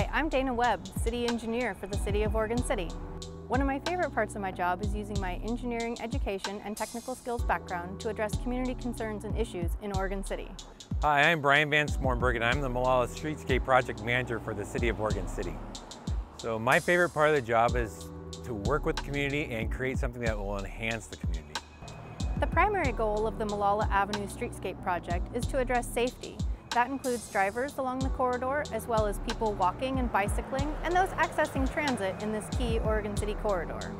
Hi, I'm Dana Webb, City Engineer for the City of Oregon City. One of my favorite parts of my job is using my engineering, education, and technical skills background to address community concerns and issues in Oregon City. Hi, I'm Brian Van Smornberg and I'm the Molalla Streetscape Project Manager for the City of Oregon City. So my favorite part of the job is to work with the community and create something that will enhance the community. The primary goal of the Molalla Avenue Streetscape project is to address safety. That includes drivers along the corridor, as well as people walking and bicycling, and those accessing transit in this key Oregon City corridor.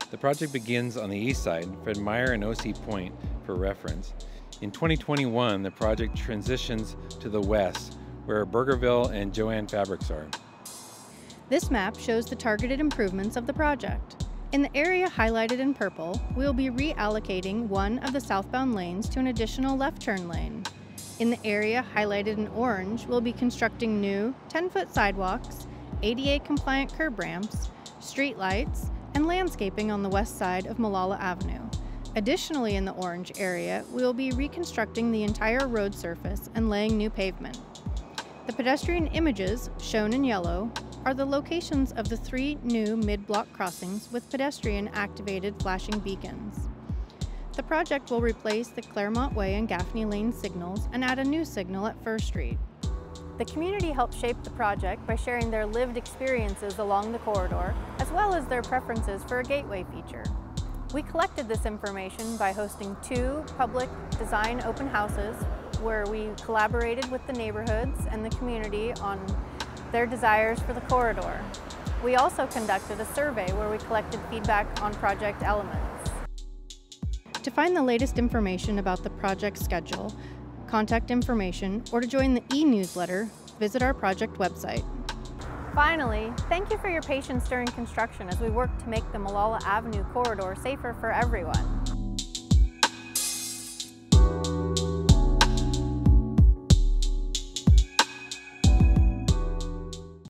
The project begins on the east side, Fred Meyer and O.C. Point for reference. In 2021, the project transitions to the west, where Burgerville and Joanne Fabrics are. This map shows the targeted improvements of the project. In the area highlighted in purple, we will be reallocating one of the southbound lanes to an additional left turn lane. In the area highlighted in orange, we'll be constructing new 10-foot sidewalks, ADA-compliant curb ramps, street lights, and landscaping on the west side of Molalla Avenue. Additionally, in the orange area, we will be reconstructing the entire road surface and laying new pavement. The pedestrian images, shown in yellow, are the locations of the 3 new mid-block crossings with pedestrian-activated flashing beacons. The project will replace the Claremont Way and Gaffney Lane signals and add a new signal at First Street. The community helped shape the project by sharing their lived experiences along the corridor, as well as their preferences for a gateway feature. We collected this information by hosting 2 public design open houses where we collaborated with the neighborhoods and the community on their desires for the corridor. We also conducted a survey where we collected feedback on project elements. To find the latest information about the project schedule, contact information, or to join the e-newsletter, visit our project website. Finally, thank you for your patience during construction as we work to make the Molalla Avenue corridor safer for everyone.